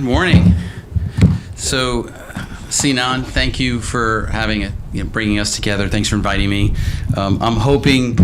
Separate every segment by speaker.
Speaker 1: morning. So, Sinan, thank you for bringing us together. Thanks for inviting me. I'm hoping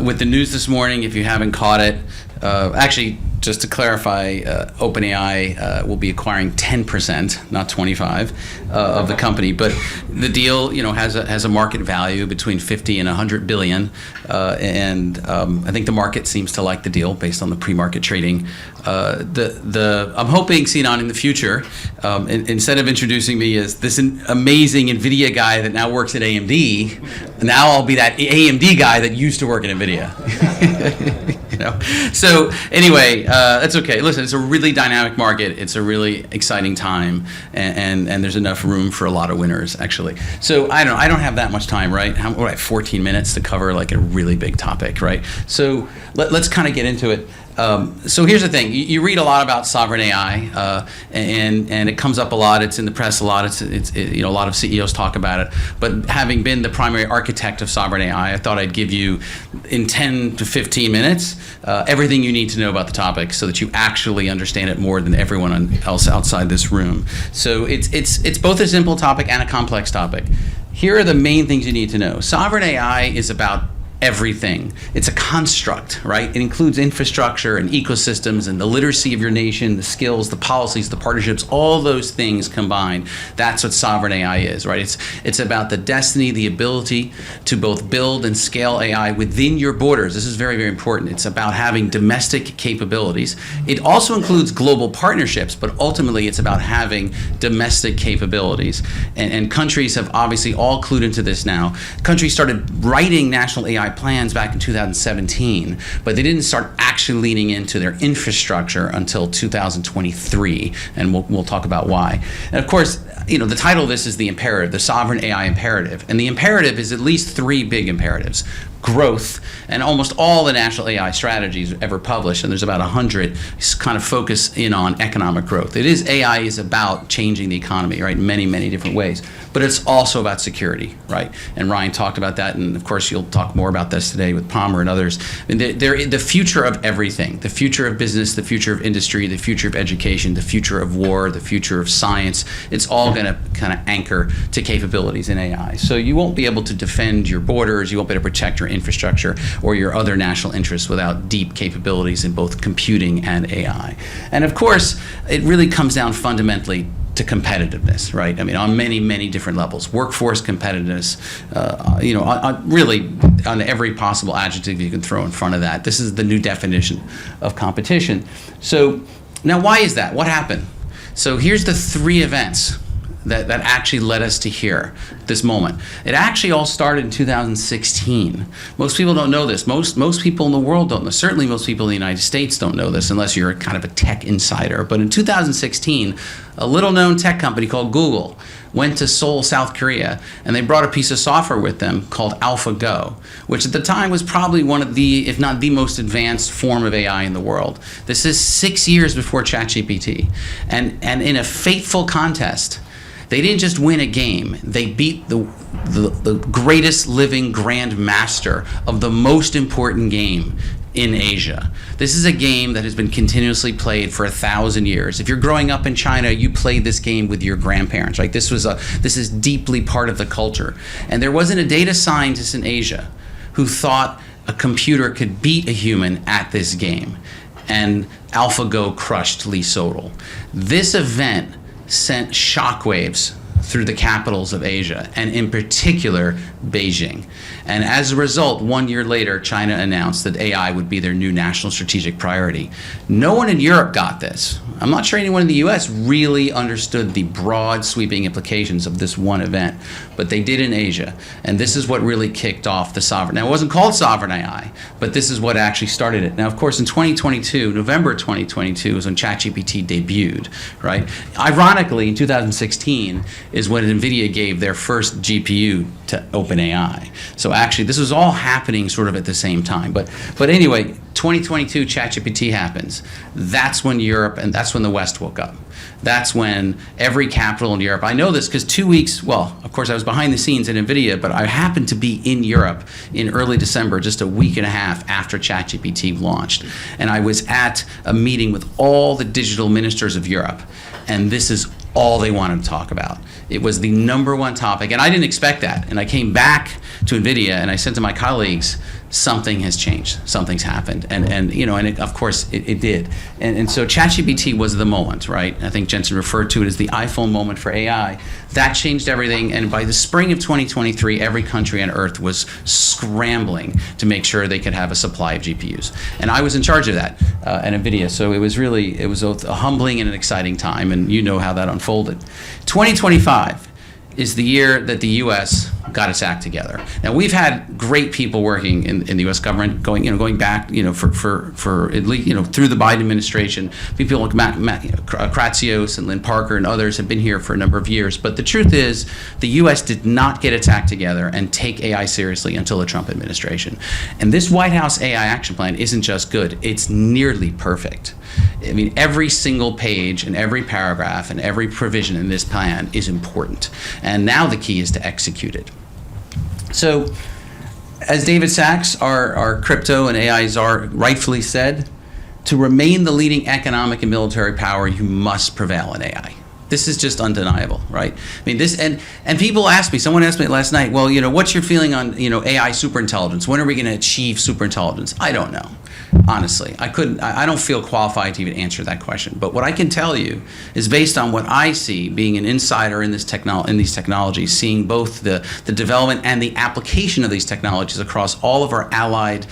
Speaker 1: with the news this morning, if you haven't caught it, actually, just to clarify, OpenAI will be acquiring 10%, not 25, of the company. But the deal, has a market value between 50 and 100 billion, and I think the market seems to like the deal based on the pre-market trading. I'm hoping, Sinan, in the future, instead of introducing me as this amazing NVIDIA guy that now works at AMD, now I'll be that AMD guy that used to work at NVIDIA. So anyway, that's okay. Listen, it's a really dynamic market. It's a really exciting time, and there's enough room for a lot of winners, actually. So I don't have that much time, right? I have 14 minutes to cover like a really big topic, right? So let's kind of get into it. So here's the thing: you read a lot about sovereign AI, and it comes up a lot. It's in the press a lot. It's a lot of CEOs talk about it. But having been the primary architect of sovereign AI, I thought I'd give you, in 10 to 15 minutes, everything you need to know about the topic, so that you actually understand it more than everyone else outside this room. So it's both a simple topic and a complex topic. Here are the main things you need to know. Sovereign AI is about everything. It's a construct, right? It includes infrastructure and ecosystems and the literacy of your nation, the skills, the policies, the partnerships, all those things combined. That's what sovereign AI is, right? It's about the destiny, the ability to both build and scale AI within your borders. This is very, very important. It's about having domestic capabilities. It also includes global partnerships, but ultimately it's about having domestic capabilities. And countries have obviously all clued into this now. Countries started writing national AI plans back in 2017, but they didn't start actually leaning into their infrastructure until 2023, and we'll talk about why. And of course, the title of this is the imperative, the sovereign AI imperative, and the imperative is at least three big imperatives: growth, and almost all the national AI strategies ever published, and there's about 100, kind of focus in on economic growth. AI is about changing the economy, right, in many, many different ways, but it's also about security, right? And Ryan talked about that, and of course you'll talk more about this today with Palmer and others. And they're the future of everything: the future of business, the future of industry, the future of education, the future of war, the future of science. It's all going to kind of anchor to capabilities in AI. So you won't be able to defend your borders, you won't be able to protect your infrastructure or your other national interests without deep capabilities in both computing and AI. And of course, it really comes down fundamentally to competitiveness, right? I mean, on many, many different levels. Workforce competitiveness, really on every possible adjective you can throw in front of that. This is the new definition of competition. So now, why is that? What happened? So here's the three events that actually led us to here, this moment. It actually all started in 2016. Most people don't know this. Most people in the world don't know. Certainly most people in the United States don't know this unless you're kind of a tech insider. But in 2016, a little known tech company called Google went to Seoul, South Korea, and they brought a piece of software with them called AlphaGo, which at the time was probably one of the, if not the most advanced form of AI in the world. This is 6 years before ChatGPT. And in a fateful contest, they didn't just win a game, they beat the greatest living grand master of the most important game in Asia. This is a game that has been continuously played for 1,000 years. If you're growing up in China, you played this game with your grandparents, right? This is deeply part of the culture. And there wasn't a data scientist in Asia who thought a computer could beat a human at this game. And AlphaGo crushed Lee Sedol. This event sent shockwaves through the capitals of Asia, and in particular, Beijing. And as a result, 1 year later, China announced that AI would be their new national strategic priority. No one in Europe got this. I'm not sure anyone in the US really understood the broad, sweeping implications of this one event, but they did in Asia. And this is what really kicked off the sovereign. Now, it wasn't called sovereign AI, but this is what actually started it. Now, of course, in 2022, November 2022 is when ChatGPT debuted, right? Ironically, in 2016, is when NVIDIA gave their first GPU to OpenAI. So actually, this was all happening sort of at the same time. But anyway, 2022, ChatGPT happens. That's when Europe and that's when the West woke up. That's when every capital in Europe, I know this because 2 weeks, well, of course I was behind the scenes at NVIDIA, but I happened to be in Europe in early December, just a week and a half after ChatGPT launched. And I was at a meeting with all the digital ministers of Europe. And this is all they wanted to talk about. It was the number one topic, and I didn't expect that. And I came back to NVIDIA and I said to my colleagues, something has changed, something's happened. And you know, and of course it did. And so ChatGPT was the moment, right? I think Jensen referred to it as the iPhone moment for AI. That changed everything, and by the spring of 2023, every country on earth was scrambling to make sure they could have a supply of GPUs. And I was in charge of that at NVIDIA, so it was a humbling and an exciting time, and you know how that unfolded. 2025 is the year that the U.S. got its act together. Now we've had great people working in the U.S. government going back for at least through the Biden administration. People like Kratsios and Lynn Parker and others have been here for a number of years. But the truth is, the U.S. did not get its act together and take AI seriously until the Trump administration. And this White House AI action plan isn't just good; it's nearly perfect. I mean, every single page and every paragraph and every provision in this plan is important. And now the key is to execute it. So, as David Sachs, our crypto and AI czar, rightfully said, to remain the leading economic and military power, you must prevail in AI. This is just undeniable, right? I mean, this and people ask me. Someone asked me last night. Well, what's your feeling on AI superintelligence? When are we going to achieve superintelligence? I don't know. Honestly, I don't feel qualified to even answer that question. But what I can tell you is based on what I see, being an insider in these technologies, seeing both the development and the application of these technologies across all of our allied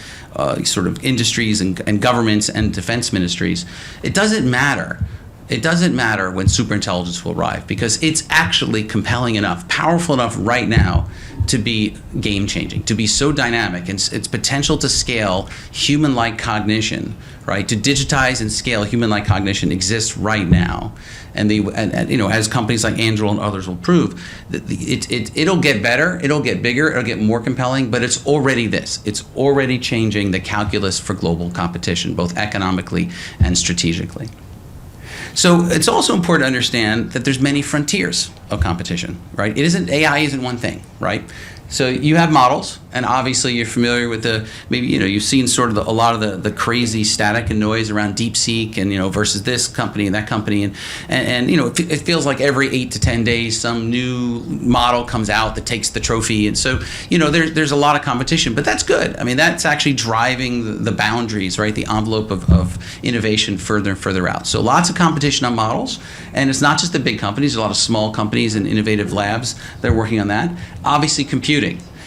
Speaker 1: sort of industries and governments and defense ministries. It doesn't matter. It doesn't matter when superintelligence will arrive, because it's actually compelling enough, powerful enough right now to be game-changing, to be so dynamic, and its potential to scale human-like cognition, right? To digitize and scale human-like cognition exists right now, and as companies like Anduril and others will prove, it'll get better, it'll get bigger, it'll get more compelling, but it's already this. It's already changing the calculus for global competition, both economically and strategically. So it's also important to understand that there's many frontiers of competition, right? AI isn't one thing, right? So you have models, and obviously you're familiar with you've seen sort of a lot of the crazy static and noise around DeepSeek and versus this company and that company, and it feels like every 8 to 10 days some new model comes out that takes the trophy, and so there's a lot of competition, but that's good. I mean, that's actually driving the boundaries, right? The envelope of innovation further and further out. So lots of competition on models, and it's not just the big companies. There's a lot of small companies and innovative labs that are working on that. Obviously, computing.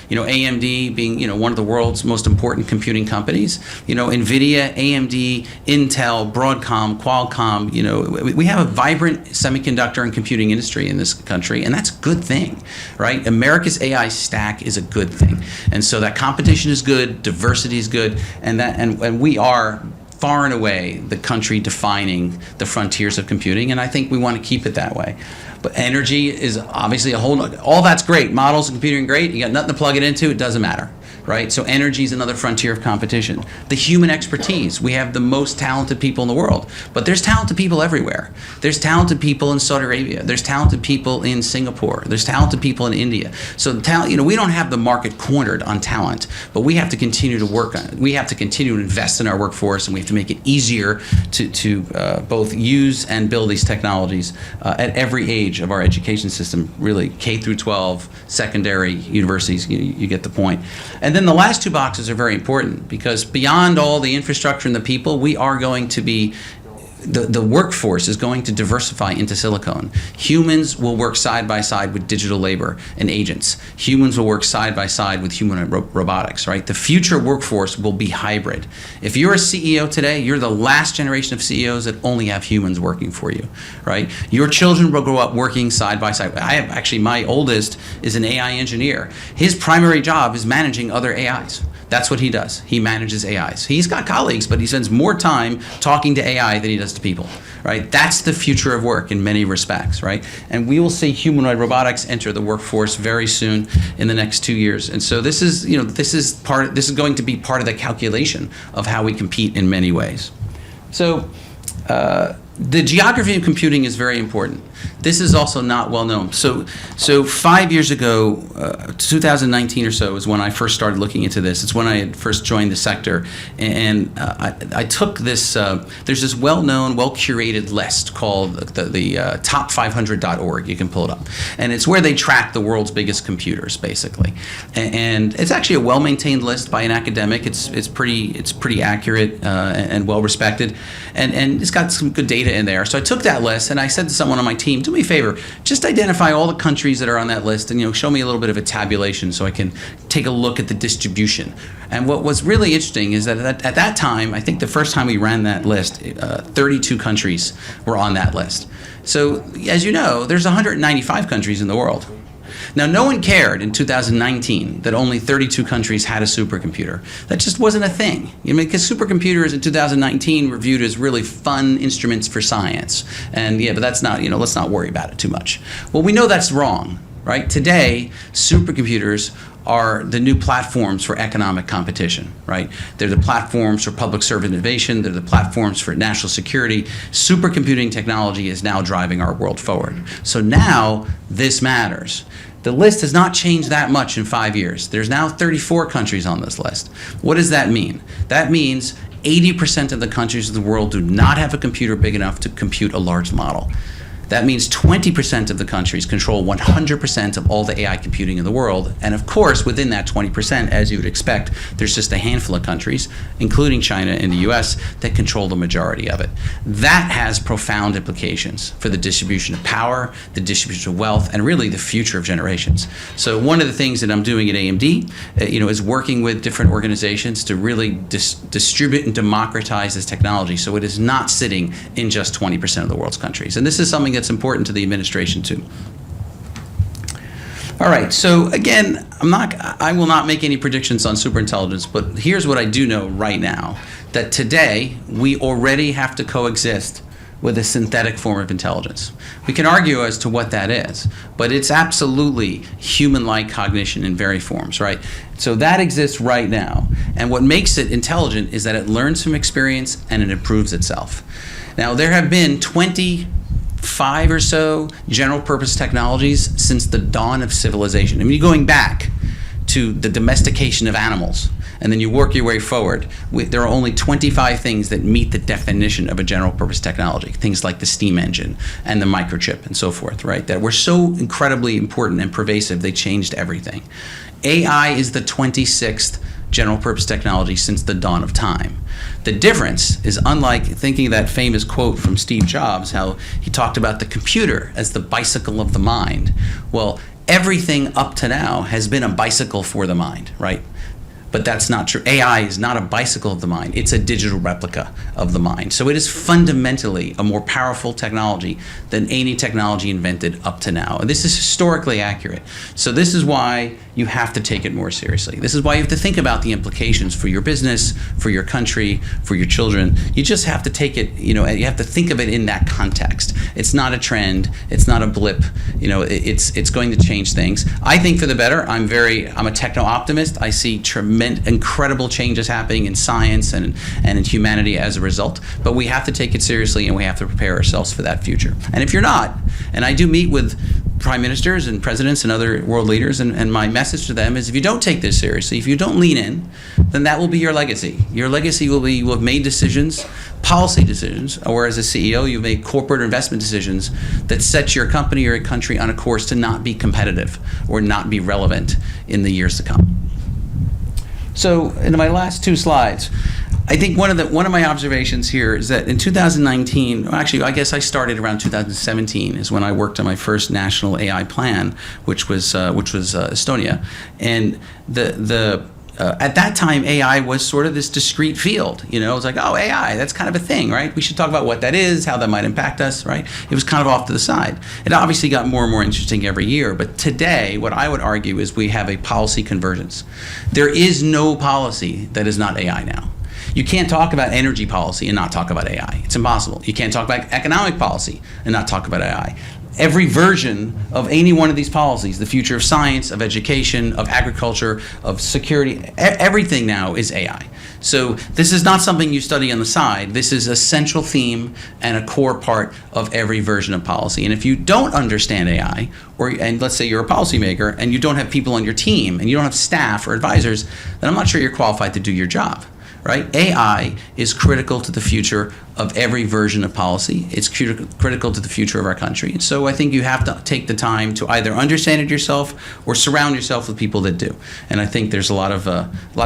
Speaker 1: AMD being one of the world's most important computing companies. NVIDIA, AMD, Intel, Broadcom, Qualcomm. We have a vibrant semiconductor and computing industry in this country, and that's a good thing, right? America's AI stack is a good thing, and so that competition is good, diversity is good, and we are far and away the country defining the frontiers of computing, and I think we want to keep it that way. But energy is obviously all that's great. Models and computing great. You got nothing to plug it into, it doesn't matter, right? So energy is another frontier of competition. The human expertise. We have the most talented people in the world, but there's talented people everywhere. There's talented people in Saudi Arabia. There's talented people in Singapore. There's talented people in India. So we don't have the market cornered on talent, but we have to continue to work on it. We have to continue to invest in our workforce, and we have to make it easier to both use and build these technologies at every age of our education system, really K through 12, secondary, universities, you get the point. And then the last two boxes are very important, because beyond all the infrastructure and the people, we are going to be the workforce is going to diversify into silicon. Humans will work side by side with digital labor and agents. Humans will work side by side with human robotics, right? The future workforce will be hybrid. If you're a CEO today, you're the last generation of CEOs that only have humans working for you, right? Your children will grow up working side by side. My oldest is an AI engineer. His primary job is managing other AIs. That's what he does. He manages AIs. He's got colleagues, but he spends more time talking to AI than he does to people, right? That's the future of work in many respects, right? And we will see humanoid robotics enter the workforce very soon in the next 2 years. And so this is, this is going to be part of the calculation of how we compete in many ways. So the geography of computing is very important. This is also not well known. So 5 years ago, 2019 or so is when I first started looking into this. It's when I had first joined the sector. And I took this, there's this well-known, well-curated list called the top500.org. You can pull it up. And it's where they track the world's biggest computers, basically. And it's actually a well-maintained list by an academic. It's pretty accurate and well-respected. And it's got some good data in there. So I took that list and I said to someone on my team, do me a favor, just identify all the countries that are on that list and show me a little bit of a tabulation so I can take a look at the distribution. And what was really interesting is that at that time, I think the first time we ran that list, 32 countries were on that list. So as you know, there's 195 countries in the world. Now, no one cared in 2019 that only 32 countries had a supercomputer. That just wasn't a thing. Because supercomputers in 2019 were viewed as really fun instruments for science. And yeah, but that's not, let's not worry about it too much. Well, we know that's wrong, right? Today, supercomputers are the new platforms for economic competition, right? They're the platforms for public service innovation. They're the platforms for national security. Supercomputing technology is now driving our world forward. So now this matters. The list has not changed that much in 5 years. There's now 34 countries on this list. What does that mean? That means 80% of the countries of the world do not have a computer big enough to compute a large model. That means 20% of the countries control 100% of all the AI computing in the world. And of course, within that 20%, as you would expect, there's just a handful of countries, including China and the US, that control the majority of it. That has profound implications for the distribution of power, the distribution of wealth, and really the future of generations. So one of the things that I'm doing at AMD, is working with different organizations to really distribute and democratize this technology so it is not sitting in just 20% of the world's countries. And this is something that's important to the administration too. All right, so again, I will not make any predictions on superintelligence, but here's what I do know right now, that today we already have to coexist with a synthetic form of intelligence. We can argue as to what that is, but it's absolutely human-like cognition in various forms, right? So that exists right now, and what makes it intelligent is that it learns from experience and it improves itself. Now, there have been 25 or so general purpose technologies since the dawn of civilization. I mean, going back to the domestication of animals, and then you work your way forward, there are only 25 things that meet the definition of a general purpose technology. Things like the steam engine and the microchip and so forth, right? That were so incredibly important and pervasive, they changed everything. AI is the 26th general purpose technology since the dawn of time. The difference is, unlike thinking that famous quote from Steve Jobs, how he talked about the computer as the bicycle of the mind. Well, everything up to now has been a bicycle for the mind, right? But that's not true. AI is not a bicycle of the mind. It's a digital replica of the mind. So it is fundamentally a more powerful technology than any technology invented up to now. And this is historically accurate. So this is why you have to take it more seriously. This is why you have to think about the implications for your business, for your country, for your children. You just have to take it, you have to think of it in that context. It's not a trend. It's not a blip. It's going to change things. I think for the better. I'm a techno-optimist. I see incredible changes happening in science and in humanity as a result. But we have to take it seriously, and we have to prepare ourselves for that future. And if you're not, and I do meet with prime ministers and presidents and other world leaders, and my message to them is, if you don't take this seriously, if you don't lean in, then that will be your legacy. Your legacy will be, you will have made decisions, policy decisions, or as a CEO, you've made corporate investment decisions that set your company or your country on a course to not be competitive or not be relevant in the years to come. So in my last two slides, I think one of my observations here is that in 2019, actually I guess I started around 2017 is when I worked on my first national AI plan, which was Estonia, and at that time, AI was sort of this discrete field. You know, it was like, oh, AI, that's kind of a thing, right? We should talk about what that is, how that might impact us, right? It was kind of off to the side. It obviously got more and more interesting every year, but today, what I would argue is we have a policy convergence. There is no policy that is not AI now. You can't talk about energy policy and not talk about AI. It's impossible. You can't talk about economic policy and not talk about AI. Every version of any one of these policies, the future of science, of education, of agriculture, of security, everything now is AI. So this is not something you study on the side. This is a central theme and a core part of every version of policy. And if you don't understand AI, and let's say you're a policymaker and you don't have people on your team and you don't have staff or advisors, then I'm not sure you're qualified to do your job. Right? AI is critical to the future of every version of policy. It's critical to the future of our country. And so I think you have to take the time to either understand it yourself or surround yourself with people that do. And I think there's a lot of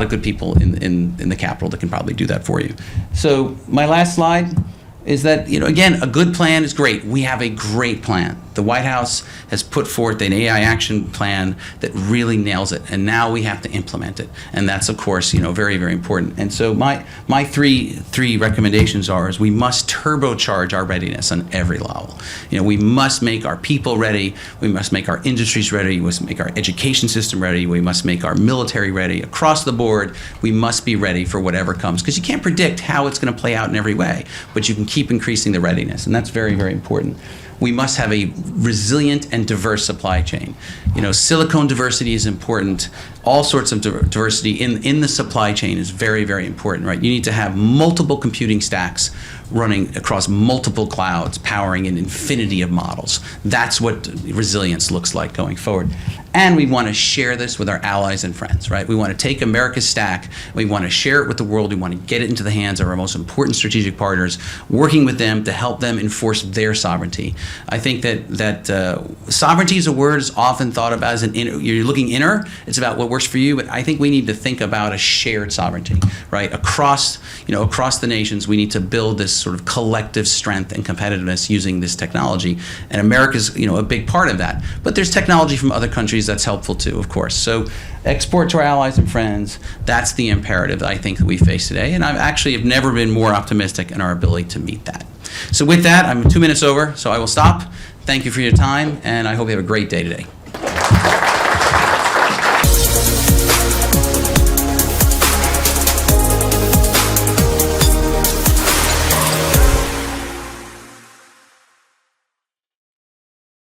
Speaker 1: good people in the Capitol that can probably do that for you. So my last slide is that, you know, again, a good plan is great. We have a great plan. The White House has put forth an AI action plan that really nails it, and now we have to implement it. And that's, of course, you know, very, very important. And so my three recommendations is we must turbocharge our readiness on every level. You know, we must make our people ready. We must make our industries ready. We must make our education system ready. We must make our military ready. Across the board, we must be ready for whatever comes, because you can't predict how it's going to play out in every way, but you can keep increasing the readiness, and that's very, very important. We must have a resilient and diverse supply chain. You know, silicone diversity is important. All sorts of diversity in the supply chain is very, very important, right? You need to have multiple computing stacks running across multiple clouds, powering an infinity of models. That's what resilience looks like going forward. And we want to share this with our allies and friends, right? We want to take America's stack, we want to share it with the world, we want to get it into the hands of our most important strategic partners, working with them to help them enforce their sovereignty. I think that sovereignty is a word is often thought about as you're looking inner, it's about what works for you, but I think we need to think about a shared sovereignty, right? Across the nations, we need to build this sort of collective strength and competitiveness using this technology, and America's, you know, a big part of that. But there's technology from other countries that's helpful too, of course. So export to our allies and friends, that's the imperative that I think that we face today, and I actually have never been more optimistic in our ability to meet that. So with that, I'm 2 minutes over, so I will stop. Thank you for your time, and I hope you have a great day today.